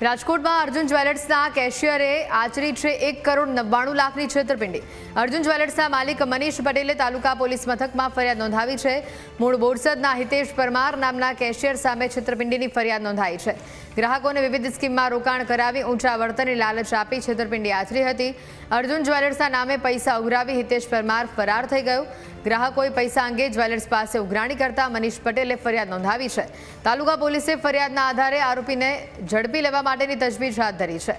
રાજકોટમાં અર્જુન જ્વેલર્સના કેશિયરે આચરી છે 1 કરોડ 99 લાખની છેતરપિંડી। અર્જુન જ્વેલર્સના માલિક મનીષ પટેલે તાલુકા પોલીસ મથકમાં ફરિયાદ નોંધાવી છે। મૂળ બોરસદના હિતેશ પરમાર નામના કેશિયર સામે છેતરપિંડીની ફરિયાદ નોંધાઈ છે। ગ્રાહકોને વિવિધ સ્કીમમાં રોકાણ કરાવી ઊંચા વળતરની લાલચ આપી છેતરપિંડી આચરી હતી। અર્જુન જ્વેલર્સના નામે પૈસા ઉઘરાવી હિતેશ પરમાર ફરાર થઈ ગયો। ગ્રાહકોએ પૈસા અંગે જ્વેલર્સ પાસે ઉઘરાણી કરતા મનીષ પટેલે ફરિયાદ નોંધાવી છે। તાલુકા પોલીસે ફરિયાદના આધારે આરોપીને ઝડપી લેવા માટેની તજવીજ હાથ ધરી છે।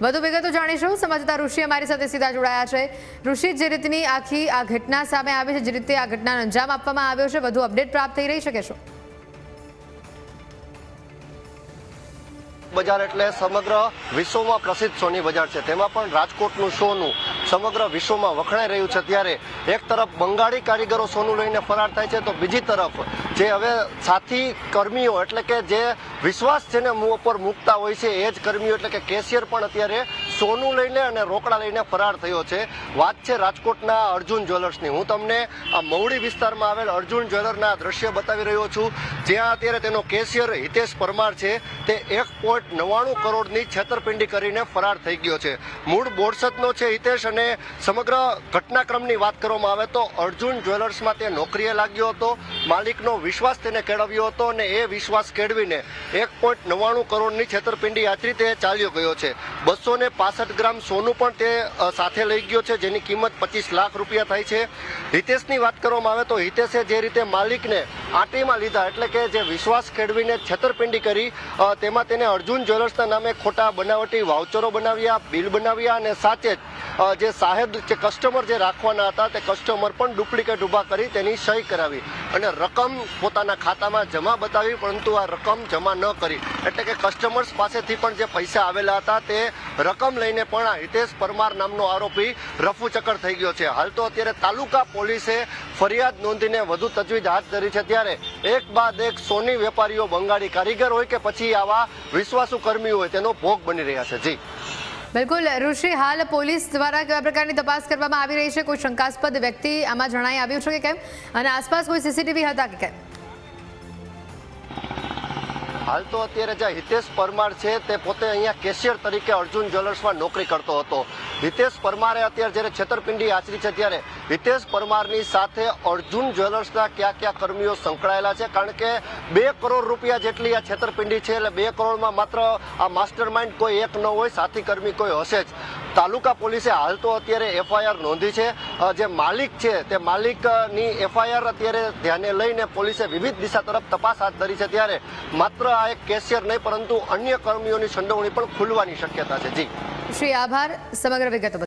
વધુ વિગતો જાણીશું। સંવાદદાતા ઋષિ અમારી સાથે સીધા જોડાયા છે। ઋષિ, જે રીતની આખી આ ઘટના સામે આવી છે, જે રીતે આ ઘટનાનો અંજામ આપવામાં આવ્યો છે, વધુ અપડેટ પ્રાપ્ત થઈ રહી શકે છે? બજાર એટલે સમગ્ર વિશ્વમાં પ્રસિદ્ધ સોની બજાર છે, તેમાં પણ રાજકોટનું સોનું સમગ્ર વિશ્વમાં વખણાઈ રહ્યું છે। ત્યારે એક તરફ બંગાળી કારીગરો સોનું લઈને ફરાર થાય છે, તો બીજી તરફ જે હવે સાથી કર્મીઓ એટલે કે જે વિશ્વાસ જેને મું ઉપર મૂકતા હોય છે એ જ કર્મીઓ એટલે કે કેશિયર પણ અત્યારે સોનું લઈને અને રોકડા લઈને ફરાર થયો છે। વાત છે રાજકોટના અર્જુન જ્વેલર્સની। હું તમને આ મવડી વિસ્તારમાં આવેલ અર્જુન જ્વેલરના દ્રશ્ય બતાવી રહ્યો છું, જ્યાં અત્યારે તેનો કેશિયર હિતેશ પરમાર છે તે 1.99 કરોડની છેતરપિંડી કરીને ફરાર થઈ ગયો છે। મૂળ બોરસદનો છે હિતેશ, અને સમગ્ર ઘટનાક્રમની વાત કરવામાં આવે તો અર્જુન જ્વેલર્સમાં તે નોકરીએ લાગ્યો હતો। માલિકનો વિશ્વાસ તેને કેળવ્યો હતો અને એ વિશ્વાસ કેળવીને 1.99 કરોડની છેતરપિંડી આચરી તે ચાલ્યો ગયો છે। 265 ગ્રામ સોનું પણ તે સાથે લઈ ગયો છે, જેની કિંમત 25 લાખ રૂપિયા થાય છે। હિતેશની વાત કરવામાં આવે તો હિતેશે જે રીતે માલિકને આંટીમાં લીધા એટલે કે જે વિશ્વાસ કેળવીને છેતરપિંડી કરી, તેમાં તેને અર્જુન જ્વેલર્સના નામે ખોટા બનાવટી વાઉચરો બનાવ્યા, બિલ બનાવ્યા અને સાચે જ જે સાહેબ જે કસ્ટમર જે રાખવાના હતા તે કસ્ટમર પણ ડુપ્લિકેટ ઊભા કરી તેની સહી કરાવી અને રકમ પોતાના ખાતામાં જમા બતાવી, પરંતુ આ રકમ જમા ન કરી એટલે કે કસ્ટમર્સ પાસેથી પણ જે પૈસા આવેલા હતા તે રકમ લઈને પણ આ હિતેશ પરમાર નામનો આરોપી રફુચક્કર થઈ ગયો છે। હાલ તો અત્યારે તાલુકા પોલીસે ફરિયાદ નોંધીને વધુ તજવીજ હાથ ધરી છે। ત્યારે એક બાદ એક સોની વેપારીઓ બંગાળી કારીગર હોય કે પછી આવા વિશ્વાસુ કર્મી હોય તેનો ભોગ બની રહ્યા છે। જી બિલકુલ ઋષિ, હાલ પોલીસ દ્વારા કેવા પ્રકારની તપાસ કરવામાં આવી રહી છે? કોઈ શંકાસ્પદ વ્યક્તિ આમાં જણાઈ આવ્યું છે કે કેમ, અને આસપાસ કોઈ સીસીટીવી હતા કે કેમ? હાલ તો અત્યારે જે હિતેશ પરમાર છે તે પોતે અહીંયા કેશિયર તરીકે અર્જુન જ્વેલર્સમાં નોકરી કરતો હતો। હિતેશ પરમારે અત્યારે જ્યારે છેતરપિંડી આચરી છે ત્યારે હિતેશ પરમારની સાથે અર્જુન જ્વેલર્સના કયા કર્મીઓ સંકળાયેલા છે, કારણ કે 2 કરોડ રૂપિયા જેટલી આ છેતરપિંડી છે, એટલે 2 કરોડમાં માત્ર આ માસ્ટર માઇન્ડ કોઈ એક ન હોય, સાથી કર્મી કોઈ હશે જ। તાલુકા પોલીસે હાલ તો અત્યારે FIR નોંધી છે। જે માલિક છે તે માલિકની FIR અત્યારે ધ્યાને લઈને પોલીસે વિવિધ દિશા તરફ તપાસ હાથ ધરી છે। ત્યારે માત્ર આ એક કેશિયર નહીં પરંતુ અન્ય કર્મીઓની સંડોવણી પણ ખુલવાની શક્યતા છે। જી શ્રી, આભાર સમગ્ર વિગતો